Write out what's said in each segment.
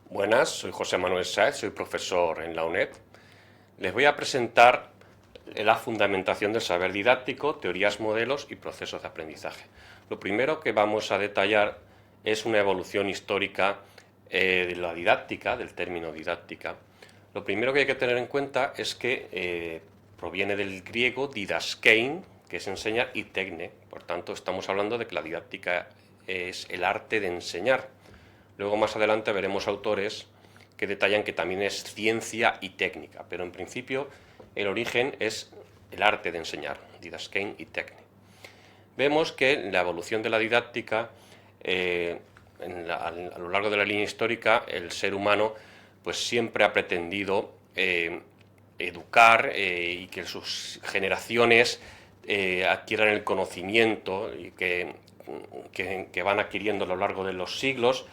Buenas, soy José Manuel Sáez, soy profesor en la UNED. Les voy a presentar la fundamentación del saber didáctico, teorías, modelos y procesos de aprendizaje. Lo primero que vamos a detallar es una evolución histórica de la didáctica, del término didáctica. Lo primero que hay que tener en cuenta es que proviene del griego didaskein, que es enseñar, y tecne. Por tanto, estamos hablando de que la didáctica es el arte de enseñar. Luego más adelante veremos autores que detallan que también es ciencia y técnica, pero en principio el origen es el arte de enseñar, didaskein y tecne. Vemos que la evolución de la didáctica, a lo largo de la línea histórica, el ser humano pues siempre ha pretendido educar y que sus generaciones adquieran el conocimiento y que van adquiriendo a lo largo de los siglos.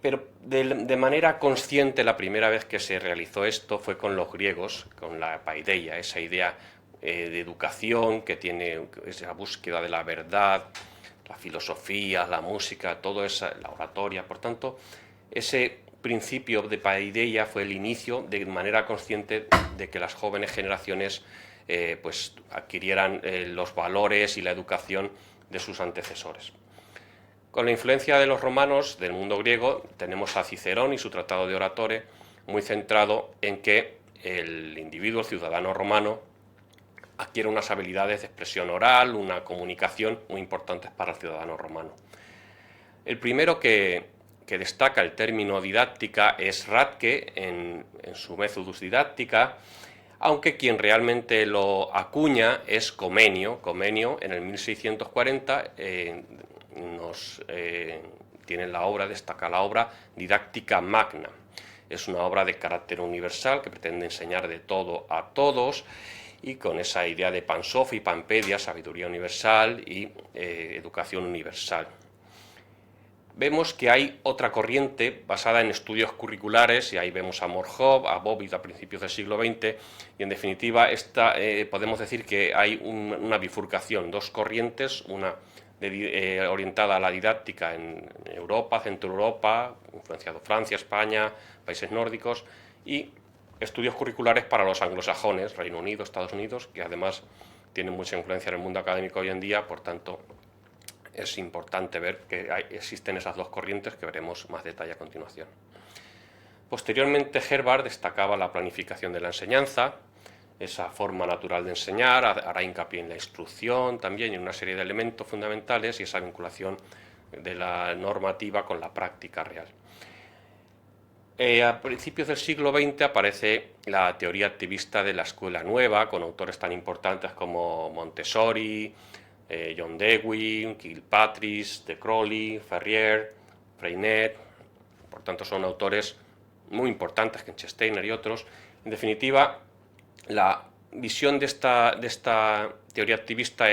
Pero de manera consciente, la primera vez que se realizó esto fue con los griegos, con la paideia, esa idea de educación que tiene esa búsqueda de la verdad, la filosofía, la música, todo eso, la oratoria. Por tanto, ese principio de paideia fue el inicio de manera consciente de que las jóvenes generaciones pues adquirieran los valores y la educación de sus antecesores. Con la influencia de los romanos, del mundo griego, tenemos a Cicerón y su Tratado de Oratore, muy centrado en que el individuo, el ciudadano romano, adquiere unas habilidades de expresión oral, una comunicación muy importantes para el ciudadano romano. El primero que destaca el término didáctica es Ratke en su Methodus Didactica, aunque quien realmente lo acuña es Comenio. Comenio en el 1640 tiene la obra, destaca la obra Didactica Magna. Es una obra de carácter universal que pretende enseñar de todo a todos y con esa idea de Pansophy, Pampedia, sabiduría universal y educación universal. Vemos que hay otra corriente basada en estudios curriculares, y ahí vemos a Morhow, a Bobbitt a principios del siglo XX, y en definitiva podemos decir que hay una bifurcación, dos corrientes, una orientada a la didáctica en Europa, Centro Europa, influenciado Francia, España, países nórdicos, y estudios curriculares para los anglosajones, Reino Unido, Estados Unidos, que además tienen mucha influencia en el mundo académico hoy en día. Por tanto, es importante ver que existen esas dos corrientes que veremos más detalle a continuación. Posteriormente, Herbart destacaba la planificación de la enseñanza, esa forma natural de enseñar, hará hincapié en la instrucción también y en una serie de elementos fundamentales y esa vinculación de la normativa con la práctica real. A principios del siglo XX aparece la teoría activista de la escuela nueva, con autores tan importantes como Montessori, John Dewey, Kilpatrick, de Crowley, Ferrier, Freinet. Por tanto, son autores muy importantes, Kensteiner y otros. En definitiva, la visión de esta teoría activista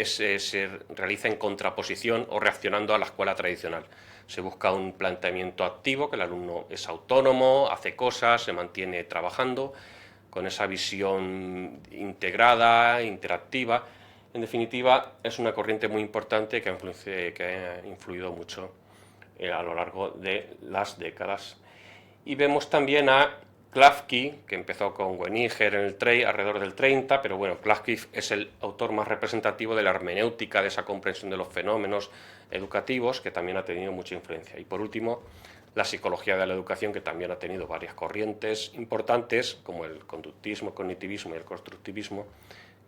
se realiza en contraposición o reaccionando a la escuela tradicional. Se busca un planteamiento activo, que el alumno es autónomo, hace cosas, se mantiene trabajando, con esa visión integrada, interactiva. En definitiva, es una corriente muy importante que ha influido mucho a lo largo de las décadas. Y vemos también a Klafki, que empezó con Weniger alrededor del 30, pero bueno, Klafki es el autor más representativo de la hermenéutica, de esa comprensión de los fenómenos educativos, que también ha tenido mucha influencia. Y por último, la psicología de la educación, que también ha tenido varias corrientes importantes, como el conductismo, el cognitivismo y el constructivismo,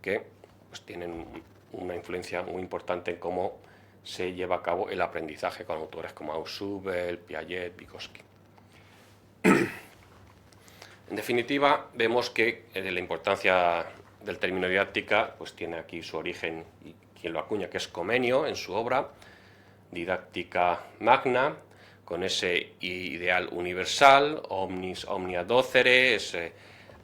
que pues tienen una influencia muy importante en cómo se lleva a cabo el aprendizaje con autores como Ausubel, Piaget, Vygotsky. En definitiva, vemos que la importancia del término didáctica pues tiene aquí su origen, y quien lo acuña, que es Comenio, en su obra Didactica Magna, con ese ideal universal, omnis omnia docere, ese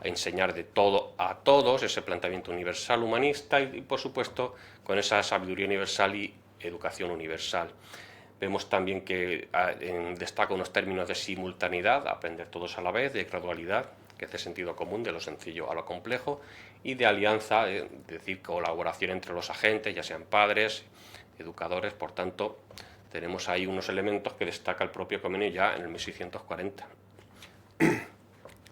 enseñar de todo a todos, ese planteamiento universal humanista y por supuesto con esa sabiduría universal y educación universal. Vemos también que destaca unos términos de simultaneidad, aprender todos a la vez, de gradualidad, que hace sentido común, de lo sencillo a lo complejo, y de alianza, es decir, colaboración entre los agentes, ya sean padres, educadores, por tanto, tenemos ahí unos elementos que destaca el propio Comenius ya en el 1640.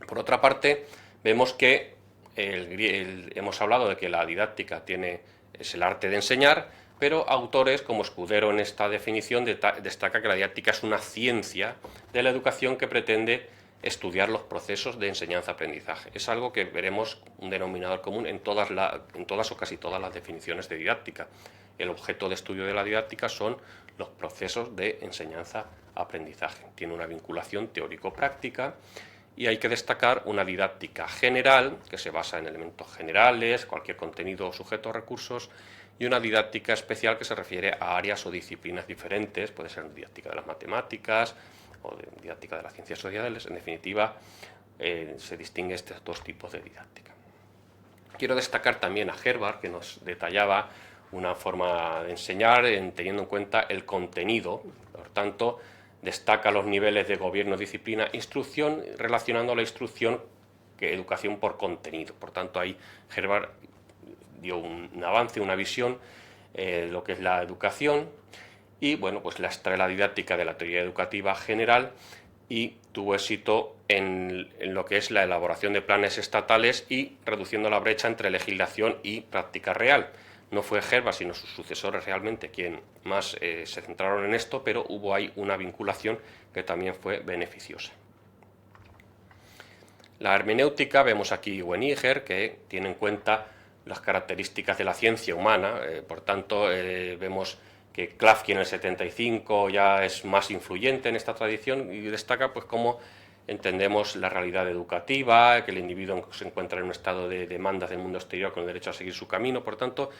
Por otra parte, vemos que hemos hablado de que la didáctica es el arte de enseñar, pero autores como Escudero en esta definición destaca que la didáctica es una ciencia de la educación que pretende estudiar los procesos de enseñanza-aprendizaje. Es algo que veremos un denominador común en todas o casi todas las definiciones de didáctica. El objeto de estudio de la didáctica son los procesos de enseñanza-aprendizaje. Tiene una vinculación teórico-práctica y hay que destacar una didáctica general, que se basa en elementos generales, cualquier contenido o sujeto o recursos, y una didáctica especial que se refiere a áreas o disciplinas diferentes, puede ser didáctica de las matemáticas o didáctica de las ciencias sociales. En definitiva, se distinguen estos dos tipos de didáctica. Quiero destacar también a Herbart, que nos detallaba una forma de enseñar teniendo en cuenta el contenido. Por tanto, destaca los niveles de gobierno, disciplina, instrucción, relacionando la instrucción que educación por contenido. Por tanto, ahí Herbart dio un avance, una visión de lo que es la educación y, bueno, pues la extrae la didáctica de la teoría educativa general y tuvo éxito en lo que es la elaboración de planes estatales y reduciendo la brecha entre legislación y práctica real. No fue Herbart, sino sus sucesores realmente quien más se centraron en esto, pero hubo ahí una vinculación que también fue beneficiosa. La hermenéutica, vemos aquí Weniger, que tiene en cuenta las características de la ciencia humana, por tanto vemos que Klafki en el 75 ya es más influyente en esta tradición y destaca pues cómo entendemos la realidad educativa, que el individuo se encuentra en un estado de demandas del mundo exterior con el derecho a seguir su camino. Por tanto,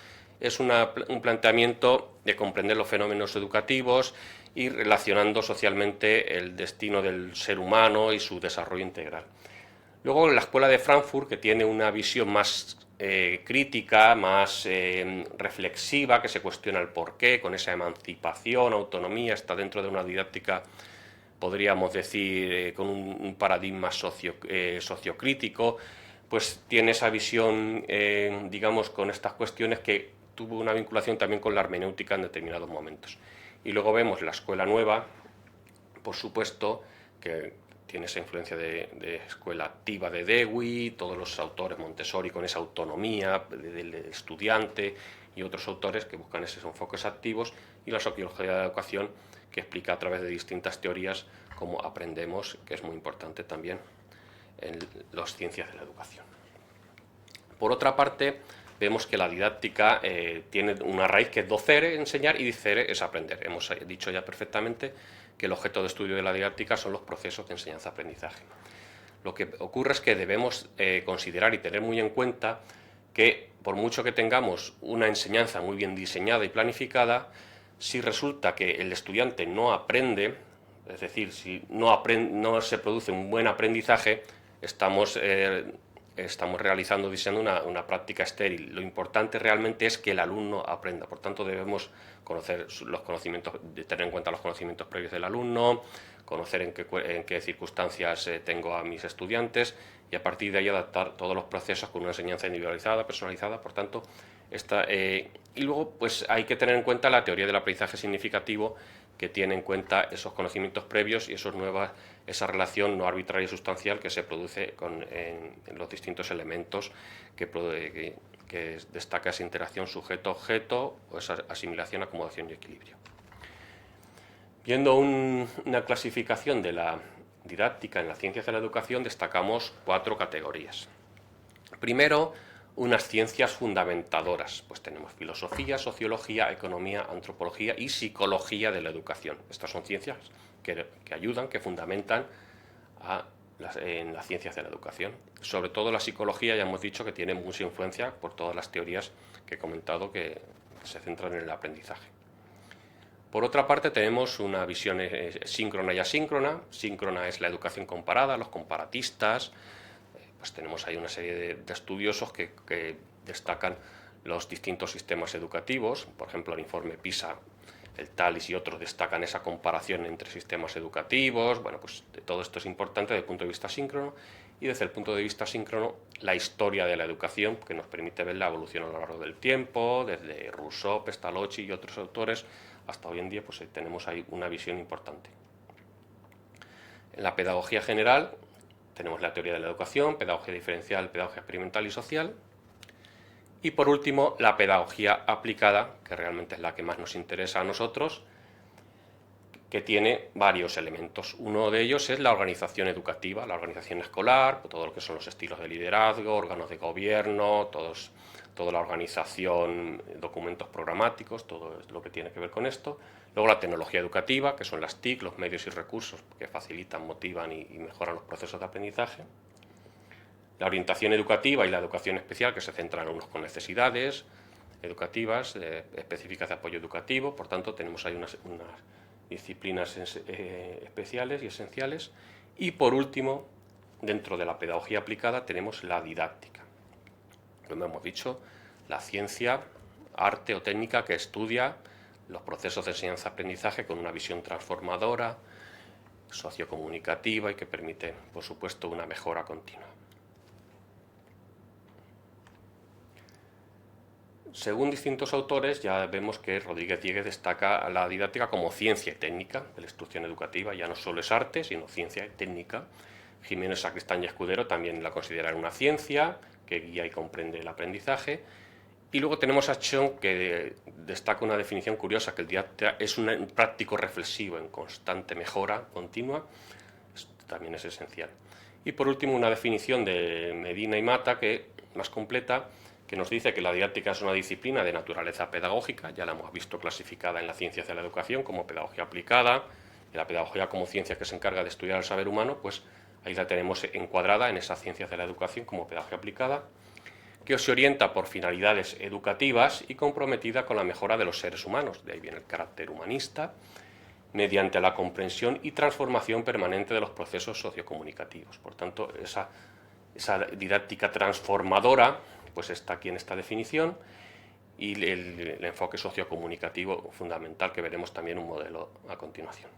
es un planteamiento de comprender los fenómenos educativos y relacionando socialmente el destino del ser humano y su desarrollo integral. Luego, la Escuela de Frankfurt, que tiene una visión más crítica, más reflexiva, que se cuestiona el porqué, con esa emancipación, autonomía, está dentro de una didáctica, podríamos decir, con un paradigma sociocrítico, pues tiene esa visión, digamos, con estas cuestiones que tuvo una vinculación también con la hermenéutica en determinados momentos. Y luego vemos la Escuela Nueva, por supuesto, que tiene esa influencia de escuela activa de Dewey, todos los autores Montessori con esa autonomía del estudiante y otros autores que buscan esos enfoques activos, y la sociología de la educación, que explica a través de distintas teorías cómo aprendemos, que es muy importante también en las ciencias de la educación. Por otra parte, vemos que la didáctica tiene una raíz que es docere, enseñar, y dicere es aprender. Hemos dicho ya perfectamente que el objeto de estudio de la didáctica son los procesos de enseñanza-aprendizaje. Lo que ocurre es que debemos considerar y tener muy en cuenta que por mucho que tengamos una enseñanza muy bien diseñada y planificada, si resulta que el estudiante no aprende, es decir, si no se produce un buen aprendizaje, estamos realizando, diseñando una práctica estéril. Lo importante realmente es que el alumno aprenda. Por tanto, debemos conocer los conocimientos, tener en cuenta los conocimientos previos del alumno, conocer en qué circunstancias tengo a mis estudiantes y a partir de ahí adaptar todos los procesos con una enseñanza individualizada, personalizada. Por tanto, y luego pues hay que tener en cuenta la teoría del aprendizaje significativo, que tiene en cuenta esos conocimientos previos y esa relación no arbitraria y sustancial que se produce en los distintos elementos que destaca esa interacción sujeto-objeto o esa asimilación, acomodación y equilibrio. Viendo una clasificación de la didáctica en las ciencias de la educación, destacamos 4 categorías. Primero, unas ciencias fundamentadoras, pues tenemos filosofía, sociología, economía, antropología y psicología de la educación. Estas son ciencias que ayudan, que fundamentan en las ciencias de la educación. Sobre todo la psicología, ya hemos dicho que tiene mucha influencia por todas las teorías que he comentado que se centran en el aprendizaje. Por otra parte, tenemos una visión síncrona y asíncrona. Síncrona es la educación comparada, los comparatistas. Pues tenemos ahí una serie de estudiosos que destacan los distintos sistemas educativos. Por ejemplo, el informe PISA, el TALIS y otros destacan esa comparación entre sistemas educativos. Bueno, pues todo esto es importante desde el punto de vista síncrono. y desde el punto de vista síncrono la historia de la educación, que nos permite ver la evolución a lo largo del tiempo, desde Rousseau, Pestalozzi y otros autores, hasta hoy en día pues tenemos ahí una visión importante. En la pedagogía general tenemos la teoría de la educación, pedagogía diferencial, pedagogía experimental y social. Y por último, la pedagogía aplicada, que realmente es la que más nos interesa a nosotros, que tiene varios elementos. Uno de ellos es la organización educativa, la organización escolar, todo lo que son los estilos de liderazgo, órganos de gobierno, toda la organización, documentos programáticos, todo lo que tiene que ver con esto. Luego la tecnología educativa, que son las TIC, los medios y recursos que facilitan, motivan y mejoran los procesos de aprendizaje. La orientación educativa y la educación especial, que se centran en unos con necesidades educativas específicas de apoyo educativo. Por tanto, tenemos ahí unas disciplinas especiales y esenciales. Y por último, dentro de la pedagogía aplicada tenemos la didáctica. Como hemos dicho, la ciencia, arte o técnica que estudia los procesos de enseñanza-aprendizaje con una visión transformadora, sociocomunicativa y que permite, por supuesto, una mejora continua. Según distintos autores, ya vemos que Rodríguez Dieguez destaca la didáctica como ciencia y técnica de la instrucción educativa. Ya no solo es arte, sino ciencia y técnica. Jiménez, Sacristán y Escudero también la consideran una ciencia que guía y comprende el aprendizaje. Y luego tenemos a Chong, que destaca una definición curiosa, que el didáctica es un práctico reflexivo en constante mejora continua. Esto también es esencial. Y por último, una definición de Medina y Mata, que más completa, que nos dice que la didáctica es una disciplina de naturaleza pedagógica, ya la hemos visto clasificada en las ciencias de la educación como pedagogía aplicada, y la pedagogía como ciencia que se encarga de estudiar el saber humano, pues ahí la tenemos encuadrada en esas ciencias de la educación como pedagogía aplicada, que se orienta por finalidades educativas y comprometida con la mejora de los seres humanos, de ahí viene el carácter humanista, mediante la comprensión y transformación permanente de los procesos sociocomunicativos. Por tanto, esa didáctica transformadora pues está aquí en esta definición, y el enfoque sociocomunicativo fundamental, que veremos también un modelo a continuación.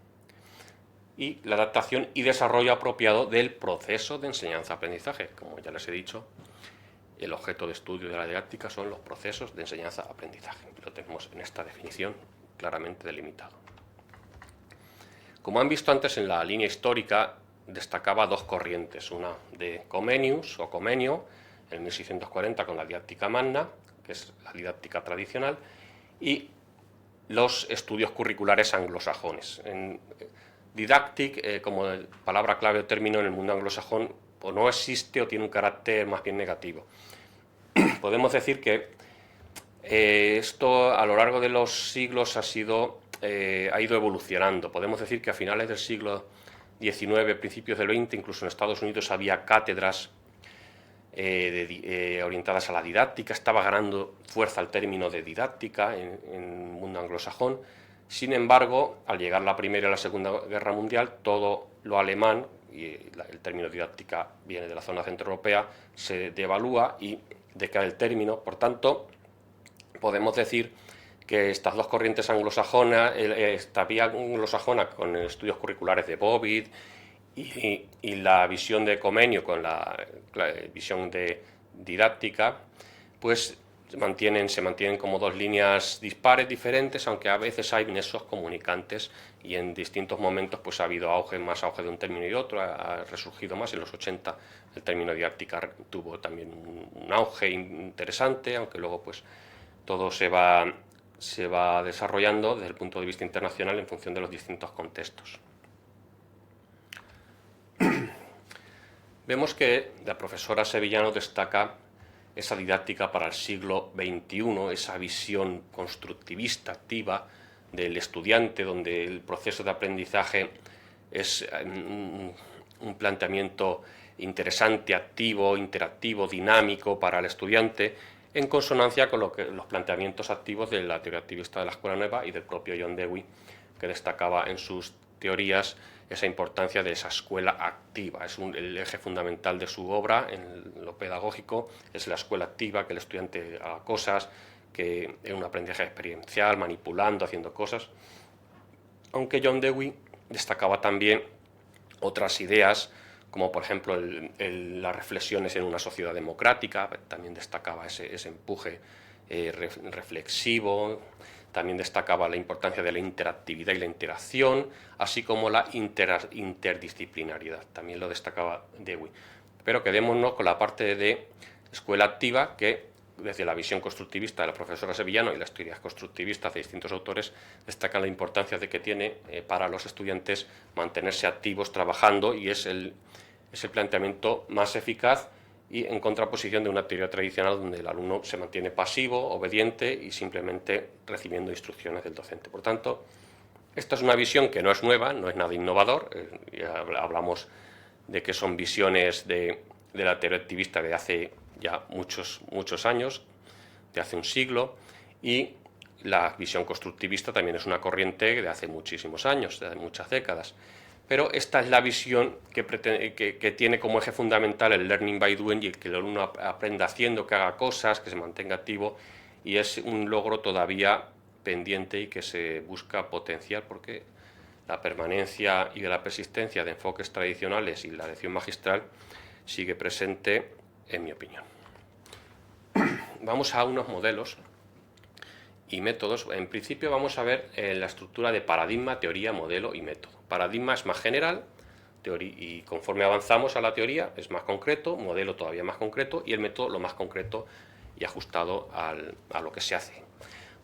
Y la adaptación y desarrollo apropiado del proceso de enseñanza-aprendizaje. Como ya les he dicho, el objeto de estudio de la didáctica son los procesos de enseñanza-aprendizaje. Lo tenemos en esta definición claramente delimitado. Como han visto antes, en la línea histórica destacaba dos corrientes, una de Comenius o Comenio, en 1640 con la didáctica magna, que es la didáctica tradicional, y los estudios curriculares anglosajones. En didactic, como palabra clave o término en el mundo anglosajón, o no existe o tiene un carácter más bien negativo. Podemos decir que esto a lo largo de los siglos ha ido evolucionando. Podemos decir que a finales del siglo XIX, principios del XX, incluso en Estados Unidos había cátedras orientadas a la didáctica, estaba ganando fuerza el término de didáctica en el mundo anglosajón. Sin embargo, al llegar la Primera y la Segunda Guerra Mundial, todo lo alemán, y el término didáctica viene de la zona centroeuropea, se devalúa y decae el término. Por tanto, podemos decir que estas dos corrientes anglosajonas, esta vía anglosajona con estudios curriculares de Bobbitt y la visión de Comenio con la visión de didáctica, pues se mantienen como dos líneas dispares, diferentes, aunque a veces hay nexos comunicantes, y en distintos momentos pues ha habido más auge de un término y otro, ha resurgido más. En los 80 el término didáctica tuvo también un auge interesante, aunque luego pues todo se va desarrollando desde el punto de vista internacional en función de los distintos contextos. Vemos que la profesora Sevillano destaca esa didáctica para el siglo XXI, esa visión constructivista, activa del estudiante, donde el proceso de aprendizaje es un planteamiento interesante, activo, interactivo, dinámico para el estudiante, en consonancia con los planteamientos activos de la teoría activista de la Escuela Nueva y del propio John Dewey, que destacaba en sus teorías esa importancia de esa escuela activa. Es el eje fundamental de su obra en lo pedagógico, es la escuela activa, que el estudiante haga cosas, que es un aprendizaje experiencial, manipulando, haciendo cosas. Aunque John Dewey destacaba también otras ideas, como por ejemplo las reflexiones en una sociedad democrática, también destacaba ese empuje reflexivo, también destacaba la importancia de la interactividad y la interacción, así como la interdisciplinariedad, también lo destacaba Dewey. Pero quedémonos con la parte de escuela activa, que desde la visión constructivista de la profesora Sevillano y las teorías constructivistas de distintos autores destacan la importancia de que tiene para los estudiantes mantenerse activos trabajando, y es el planteamiento más eficaz y en contraposición de una teoría tradicional donde el alumno se mantiene pasivo, obediente y simplemente recibiendo instrucciones del docente. Por tanto, esta es una visión que no es nueva, no es nada innovador, ya hablamos de que son visiones de la teoría activista de hace ya muchos años, de hace un siglo, y la visión constructivista también es una corriente de hace muchísimos años, de muchas décadas. Pero esta es la visión que tiene como eje fundamental el learning by doing, y que el alumno aprenda haciendo, que haga cosas, que se mantenga activo, y es un logro todavía pendiente y que se busca potenciar, porque la permanencia y la persistencia de enfoques tradicionales y la lección magistral sigue presente, en mi opinión. Vamos a unos modelos y métodos. En principio vamos a ver la estructura de paradigma, teoría, modelo y método. Paradigma es más general, y conforme avanzamos a la teoría es más concreto, modelo todavía más concreto, y el método lo más concreto y ajustado a lo que se hace.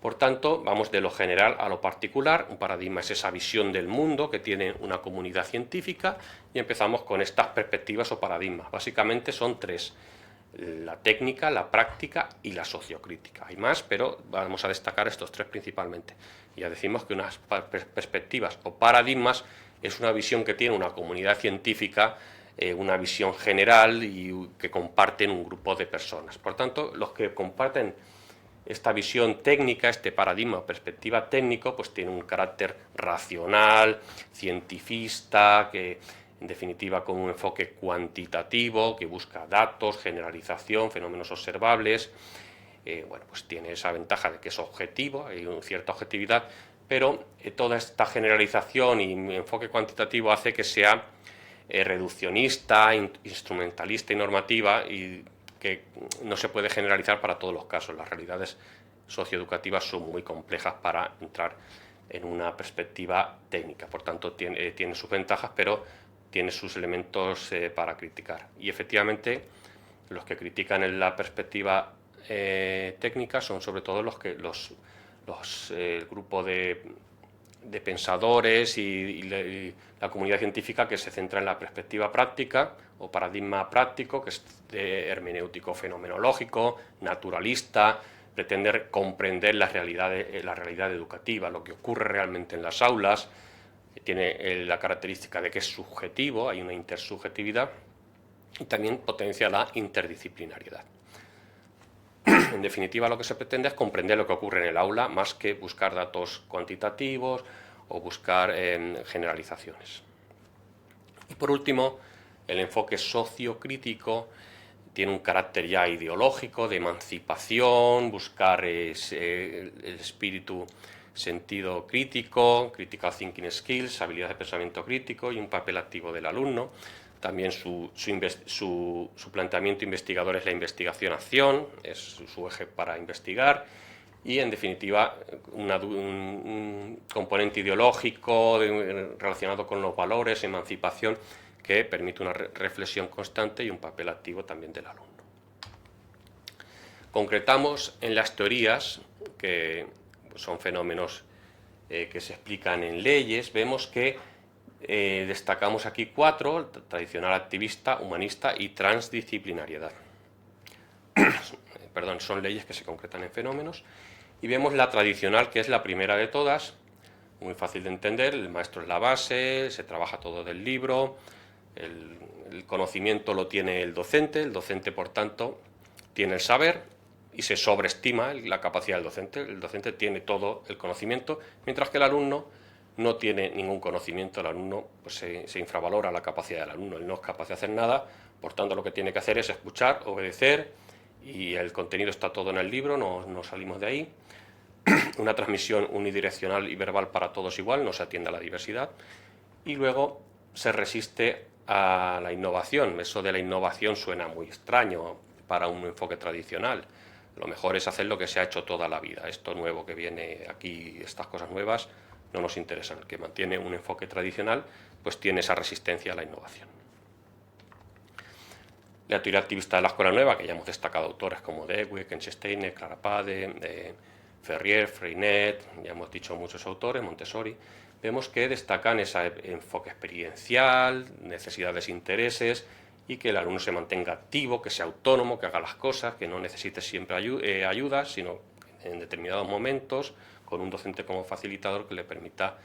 Por tanto, vamos de lo general a lo particular. Un paradigma es esa visión del mundo que tiene una comunidad científica, y empezamos con estas perspectivas o paradigmas. Básicamente son tres: la técnica, la práctica y la sociocrítica. Hay más, pero vamos a destacar estos tres principalmente. Ya decimos que unas perspectivas o paradigmas es una visión que tiene una comunidad científica, una visión general y que comparten un grupo de personas. Por tanto, los que comparten esta visión técnica, este paradigma o perspectiva técnico, pues tiene un carácter racional, cientifista, que en definitiva con un enfoque cuantitativo que busca datos, generalización, fenómenos observables. Bueno, pues tiene esa ventaja de que es objetivo, hay una cierta objetividad, pero toda esta generalización y enfoque cuantitativo hace que sea reduccionista, instrumentalista y normativa, y que no se puede generalizar para todos los casos. Las realidades socioeducativas son muy complejas para entrar en una perspectiva técnica. Por tanto, tiene sus ventajas, pero tiene sus elementos para criticar. Y efectivamente, los que critican en la perspectiva técnica son sobre todo el grupo de pensadores y la comunidad científica que se centra en la perspectiva práctica o paradigma práctico, que es hermenéutico fenomenológico, naturalista, pretende comprender la realidad educativa, lo que ocurre realmente en las aulas. Tiene la característica de que es subjetivo, hay una intersubjetividad, y también potencia la interdisciplinariedad. En definitiva, lo que se pretende es comprender lo que ocurre en el aula, más que buscar datos cuantitativos o buscar generalizaciones. Y por último, el enfoque sociocrítico tiene un carácter ya ideológico, de emancipación, buscar el espíritu, sentido crítico, critical thinking skills, habilidad de pensamiento crítico y un papel activo del alumno. También su planteamiento investigador es la investigación-acción, es su eje para investigar, y en definitiva un componente ideológico relacionado con los valores, emancipación, que permite una reflexión constante y un papel activo también del alumno. Concretamos en las teorías, que son fenómenos que se explican en leyes. Vemos que destacamos aquí 4: tradicional, activista, humanista y transdisciplinariedad. Perdón, son leyes que se concretan en fenómenos. Y vemos la tradicional, que es la primera de todas, muy fácil de entender. El maestro es la base, se trabaja todo del libro, el conocimiento lo tiene el docente por tanto tiene el saber, y se sobreestima la capacidad del docente. El docente tiene todo el conocimiento, mientras que el alumno no tiene ningún conocimiento. El alumno, pues, se infravalora la capacidad del alumno, él no es capaz de hacer nada, por tanto lo que tiene que hacer es escuchar, obedecer, y el contenido está todo en el libro, no salimos de ahí. Una transmisión unidireccional y verbal para todos igual, no se atiende a la diversidad, y luego se resiste a la innovación. Eso de la innovación suena muy extraño para un enfoque tradicional. Lo mejor es hacer lo que se ha hecho toda la vida. Esto nuevo que viene aquí, estas cosas nuevas, no nos interesan. El que mantiene un enfoque tradicional, pues tiene esa resistencia a la innovación. La teoría activista de la escuela nueva, que ya hemos destacado autores como Dewey, Kensteiner, Clara Pade, Ferrier, Freinet, ya hemos dicho muchos autores, Montessori, vemos que destacan ese enfoque experiencial, necesidades e intereses, y que el alumno se mantenga activo, que sea autónomo, que haga las cosas, que no necesite siempre ayuda, sino en determinados momentos, con un docente como facilitador que le permita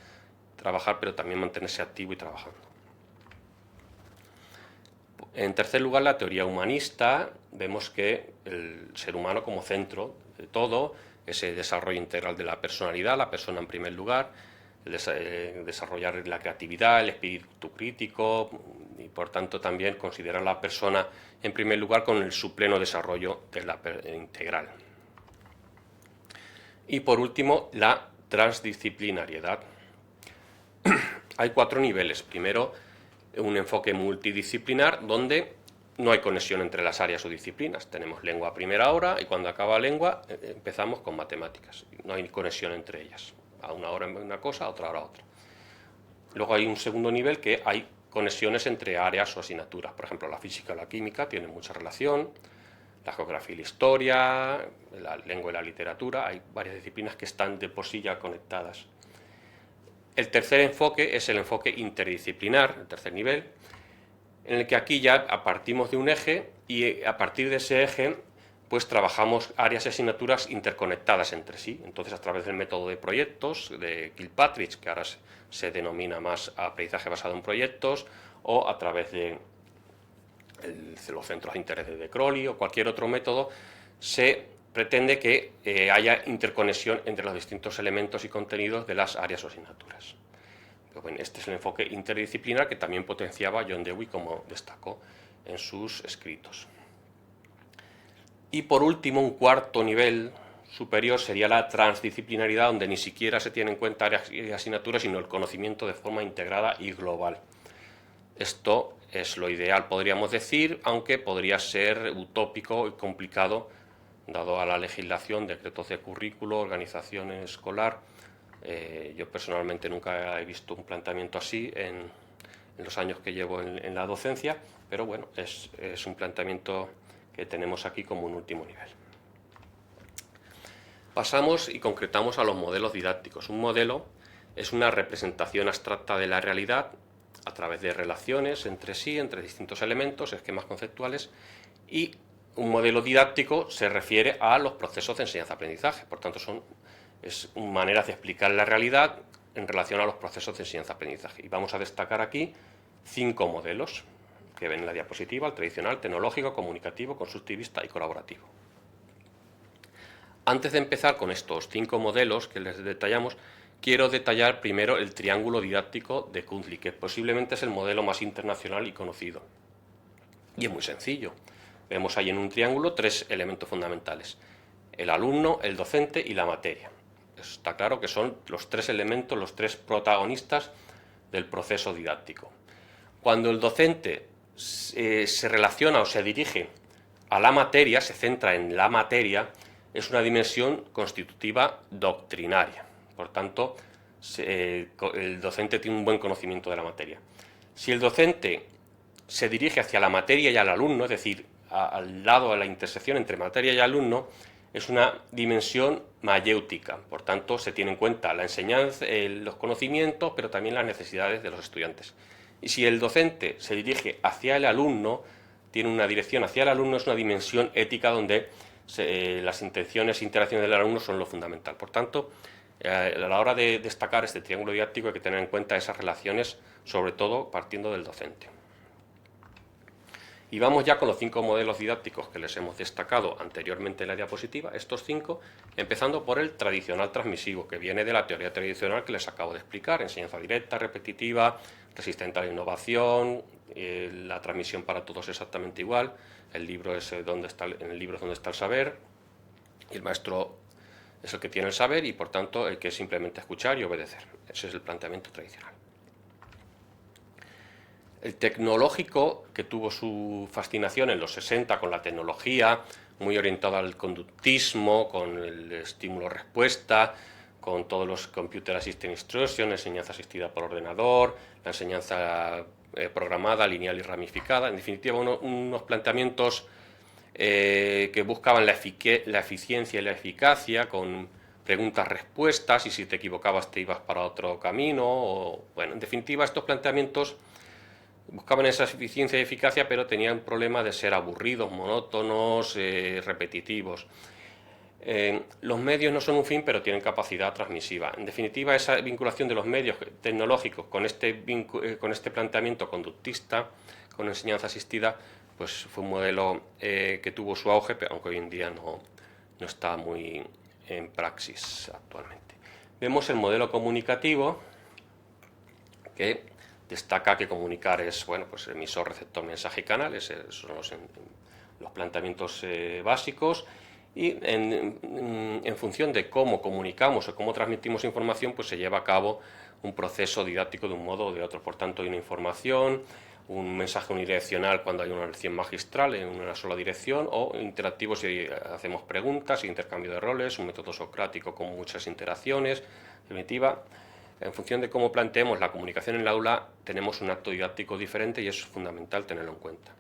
trabajar, pero también mantenerse activo y trabajando. En tercer lugar, la teoría humanista. Vemos que el ser humano como centro de todo, ese desarrollo integral de la personalidad, la persona en primer lugar, desarrollar la creatividad, el espíritu crítico y por tanto también considerar a la persona en primer lugar con su pleno desarrollo de la integral. Y por último, la transdisciplinariedad. Hay 4 niveles. Primero, un enfoque multidisciplinar donde no hay conexión entre las áreas o disciplinas. Tenemos lengua a primera hora y cuando acaba lengua empezamos con matemáticas. No hay conexión entre ellas. A una hora una cosa, a otra hora otra. Luego hay un segundo nivel que hay conexiones entre áreas o asignaturas. Por ejemplo, la física y la química tienen mucha relación, la geografía y la historia, la lengua y la literatura. Hay varias disciplinas que están de por sí ya conectadas. El tercer enfoque es el enfoque interdisciplinar, el tercer nivel, en el que aquí ya partimos de un eje y a partir de ese eje pues trabajamos áreas y asignaturas interconectadas entre sí. Entonces, a través del método de proyectos de Kilpatrick, que ahora se denomina más aprendizaje basado en proyectos, o a través de los centros de interés de Crowley o cualquier otro método, se pretende que haya interconexión entre los distintos elementos y contenidos de las áreas o asignaturas. Pero bueno, este es el enfoque interdisciplinar que también potenciaba John Dewey, como destacó en sus escritos. Y por último, un cuarto nivel superior sería la transdisciplinaridad, donde ni siquiera se tiene en cuenta áreas y asignaturas, sino el conocimiento de forma integrada y global. Esto es lo ideal, podríamos decir, aunque podría ser utópico y complicado, dado a la legislación, decretos de currículo, organización escolar. Yo personalmente nunca he visto un planteamiento así en los años que llevo en la docencia, pero bueno, es un planteamiento que tenemos aquí como un último nivel. Pasamos y concretamos a los modelos didácticos. Un modelo es una representación abstracta de la realidad a través de relaciones entre sí, entre distintos elementos, esquemas conceptuales, y un modelo didáctico se refiere a los procesos de enseñanza-aprendizaje. Por tanto, es maneras de explicar la realidad en relación a los procesos de enseñanza-aprendizaje. Y vamos a destacar aquí 5 modelos que ven en la diapositiva: el tradicional, tecnológico, comunicativo, constructivista y colaborativo. Antes de empezar con estos 5 modelos que les detallamos, quiero detallar primero el triángulo didáctico de Kundli, que posiblemente es el modelo más internacional y conocido. Y es muy sencillo. Vemos ahí en un triángulo 3 elementos fundamentales: el alumno, el docente y la materia. Está claro que son los 3 elementos, los 3 protagonistas del proceso didáctico. Cuando el docente se relaciona o se dirige a la materia, se centra en la materia, es una dimensión constitutiva doctrinaria. Por tanto, el docente tiene un buen conocimiento de la materia. Si el docente se dirige hacia la materia y al alumno, es decir, al lado de la intersección entre materia y alumno, es una dimensión mayéutica. Por tanto, se tiene en cuenta la enseñanza, los conocimientos, pero también las necesidades de los estudiantes. Y si el docente se dirige hacia el alumno, tiene una dirección hacia el alumno, es una dimensión ética donde las intenciones e interacciones del alumno son lo fundamental. Por tanto, a la hora de destacar este triángulo didáctico hay que tener en cuenta esas relaciones, sobre todo partiendo del docente. Y vamos ya con los 5 modelos didácticos que les hemos destacado anteriormente en la diapositiva, estos 5, empezando por el tradicional transmisivo, que viene de la teoría tradicional que les acabo de explicar: enseñanza directa, repetitiva, resistente a la innovación, la transmisión para todos exactamente igual, el libro es en el libro es donde está el saber, y el maestro es el que tiene el saber y por tanto el que simplemente escuchar y obedecer. Ese es el planteamiento tradicional. El tecnológico, que tuvo su fascinación en los 60 con la tecnología, muy orientado al conductismo, con el estímulo-respuesta, con todos los Computer Assisted Instruction, enseñanza asistida por ordenador, la enseñanza programada, lineal y ramificada, en definitiva unos planteamientos que buscaban la eficiencia y la eficacia con preguntas-respuestas, y si te equivocabas te ibas para otro camino, o, bueno, en definitiva estos planteamientos buscaban esa eficiencia y eficacia, pero tenían problema de ser aburridos, monótonos, repetitivos. Los medios no son un fin, pero tienen capacidad transmisiva. En definitiva, esa vinculación de los medios tecnológicos con este planteamiento conductista, con enseñanza asistida, pues fue un modelo que tuvo su auge, pero aunque hoy en día no está muy en praxis actualmente. Vemos el modelo comunicativo, que destaca que comunicar es, bueno, pues emisor, receptor, mensaje y canales, esos son los planteamientos básicos, y en función de cómo comunicamos o cómo transmitimos información, pues se lleva a cabo un proceso didáctico de un modo o de otro. Por tanto, hay una información, un mensaje unidireccional cuando hay una lección magistral en una sola dirección, o interactivo si hacemos preguntas, intercambio de roles, un método socrático con muchas interacciones. En definitiva, en función de cómo planteemos la comunicación en el aula, tenemos un acto didáctico diferente y es fundamental tenerlo en cuenta.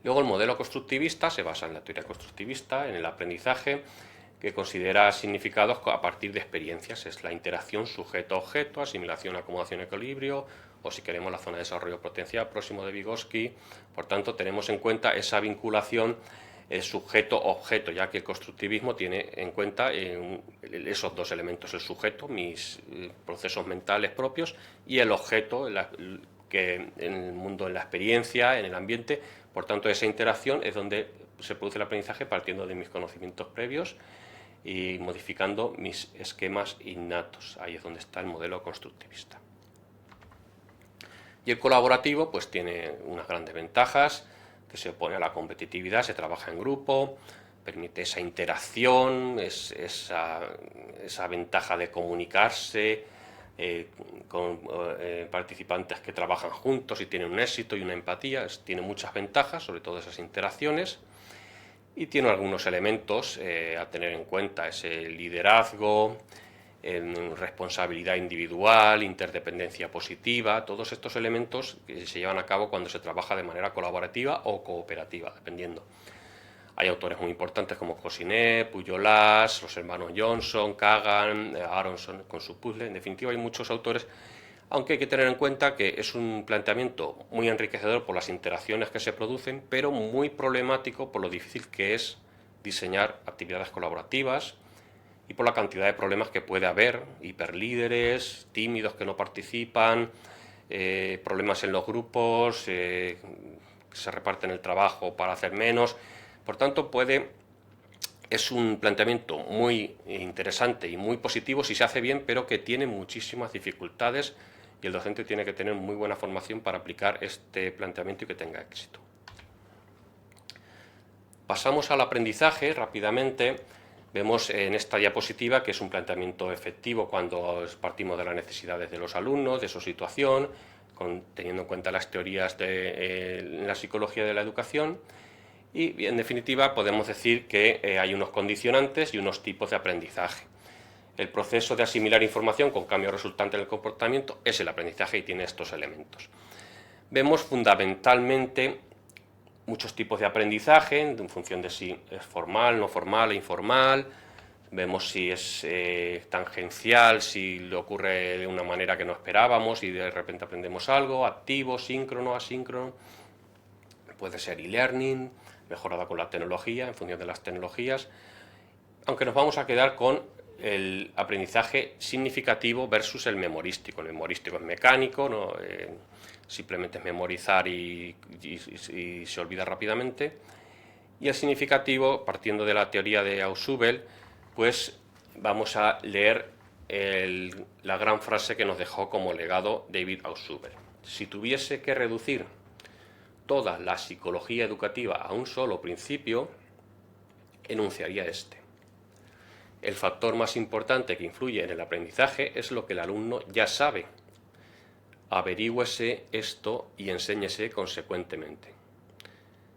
Luego el modelo constructivista se basa en la teoría constructivista, en el aprendizaje, que considera significados a partir de experiencias. Es la interacción sujeto-objeto, asimilación, acomodación, equilibrio, o si queremos la zona de desarrollo potencial próximo de Vygotsky. Por tanto, tenemos en cuenta esa vinculación sujeto-objeto, ya que el constructivismo tiene en cuenta esos dos elementos: el sujeto, mis procesos mentales propios, y el objeto, que en el mundo, en la experiencia, en el ambiente. Por tanto, esa interacción es donde se produce el aprendizaje, partiendo de mis conocimientos previos y modificando mis esquemas innatos. Ahí es donde está el modelo constructivista. Y el colaborativo pues tiene unas grandes ventajas, que se opone a la competitividad, se trabaja en grupo, permite esa interacción, esa ventaja de comunicarse con participantes que trabajan juntos y tienen un éxito y una empatía. Tiene muchas ventajas, sobre todo esas interacciones, y tiene algunos elementos a tener en cuenta: ese liderazgo, responsabilidad individual, interdependencia positiva. Todos estos elementos que se llevan a cabo cuando se trabaja de manera colaborativa o cooperativa, dependiendo. Hay autores muy importantes como Cosinet, Pujolas, los hermanos Johnson, Kagan, Aronson con su puzzle. En definitiva, hay muchos autores, aunque hay que tener en cuenta que es un planteamiento muy enriquecedor por las interacciones que se producen, pero muy problemático por lo difícil que es diseñar actividades colaborativas y por la cantidad de problemas que puede haber: hiperlíderes, tímidos que no participan, problemas en los grupos, se reparten el trabajo para hacer menos. Por tanto, es un planteamiento muy interesante y muy positivo si se hace bien, pero que tiene muchísimas dificultades, y el docente tiene que tener muy buena formación para aplicar este planteamiento y que tenga éxito. Pasamos al aprendizaje rápidamente. Vemos en esta diapositiva que es un planteamiento efectivo cuando partimos de las necesidades de los alumnos, de su situación, teniendo en cuenta las teorías de la psicología de la educación. Y en definitiva podemos decir que hay unos condicionantes y unos tipos de aprendizaje. El proceso de asimilar información con cambio resultante en el comportamiento es el aprendizaje y tiene estos elementos. Vemos fundamentalmente muchos tipos de aprendizaje en función de si es formal, no formal e informal. Vemos si es tangencial, si le ocurre de una manera que no esperábamos y de repente aprendemos algo, activo, síncrono, asíncrono. Puede ser e-learning, mejorada con la tecnología, en función de las tecnologías, aunque nos vamos a quedar con el aprendizaje significativo versus el memorístico. El memorístico es mecánico, ¿no? Simplemente es memorizar y se olvida rápidamente. Y el significativo, partiendo de la teoría de Ausubel, pues vamos a leer la gran frase que nos dejó como legado David Ausubel. Si tuviese que reducir toda la psicología educativa a un solo principio, enunciaría este: el factor más importante que influye en el aprendizaje es lo que el alumno ya sabe, averígüese esto y enséñese consecuentemente.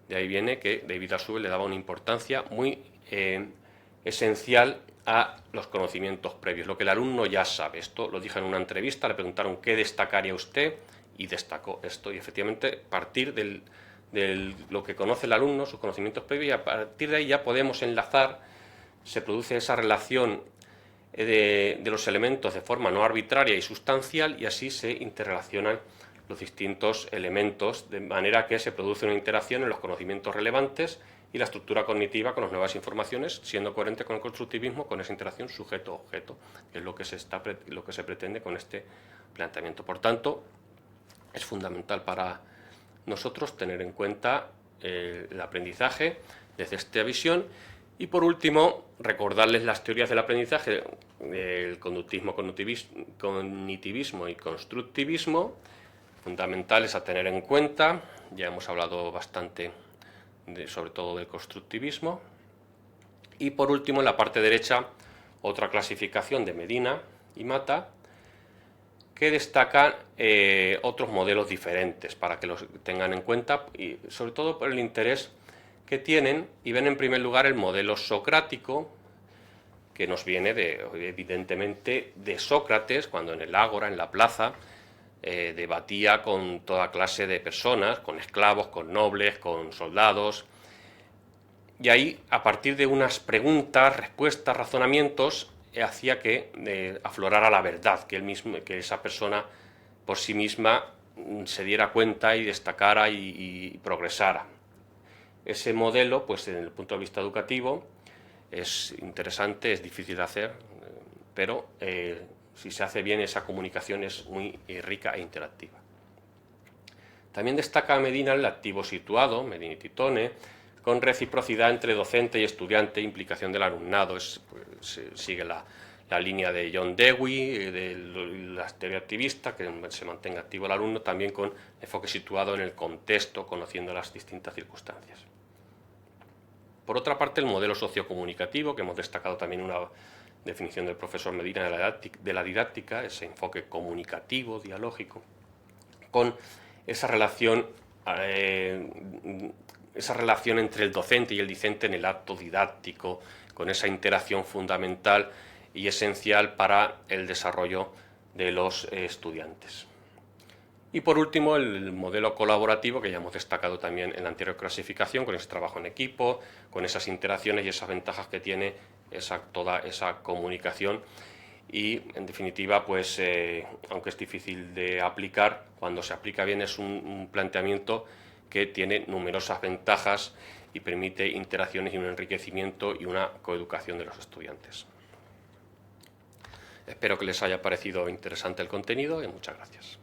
De ahí viene que David Alsube le daba una importancia muy esencial a los conocimientos previos, lo que el alumno ya sabe. Esto lo dijo en una entrevista, le preguntaron qué destacaría usted y destacó esto. Y efectivamente, partir de lo que conoce el alumno, sus conocimientos previos, y a partir de ahí ya podemos enlazar, se produce esa relación de los elementos de forma no arbitraria y sustancial, y así se interrelacionan los distintos elementos, de manera que se produce una interacción en los conocimientos relevantes y la estructura cognitiva con las nuevas informaciones, siendo coherente con el constructivismo, con esa interacción sujeto-objeto, que es lo que se pretende con este planteamiento. Por tanto, es fundamental para nosotros tener en cuenta el aprendizaje desde esta visión. Y por último, recordarles las teorías del aprendizaje, el conductismo, cognitivismo y constructivismo, fundamentales a tener en cuenta. Ya hemos hablado bastante sobre todo del constructivismo. Y por último, en la parte derecha, otra clasificación de Medina y Mata, que destacan otros modelos diferentes para que los tengan en cuenta, y sobre todo por el interés que tienen, y ven en primer lugar el modelo socrático, que nos viene evidentemente de Sócrates, cuando en el ágora, en la plaza, debatía con toda clase de personas, con esclavos, con nobles, con soldados, y ahí, a partir de unas preguntas, respuestas, razonamientos, hacía que aflorara la verdad, que esa persona por sí misma se diera cuenta y destacara y progresara. Ese modelo, pues desde el punto de vista educativo, es interesante, es difícil de hacer, pero si se hace bien, esa comunicación es muy rica e interactiva. También destaca Medina el activo situado, Medina y Titone, con reciprocidad entre docente y estudiante, implicación del alumnado. Sigue la línea de John Dewey, de la teoría activista, que se mantenga activo el alumno, también con enfoque situado en el contexto, conociendo las distintas circunstancias. Por otra parte, el modelo sociocomunicativo, que hemos destacado también una definición del profesor Medina de la didáctica, ese enfoque comunicativo, dialógico, con esa relación entre el docente y el discente en el acto didáctico, con esa interacción fundamental y esencial para el desarrollo de los estudiantes. Y por último, el modelo colaborativo, que ya hemos destacado también en la anterior clasificación, con ese trabajo en equipo, con esas interacciones y esas ventajas que tiene toda esa comunicación. Y, en definitiva, pues, aunque es difícil de aplicar, cuando se aplica bien es un planteamiento que tiene numerosas ventajas y permite interacciones y un enriquecimiento y una coeducación de los estudiantes. Espero que les haya parecido interesante el contenido y muchas gracias.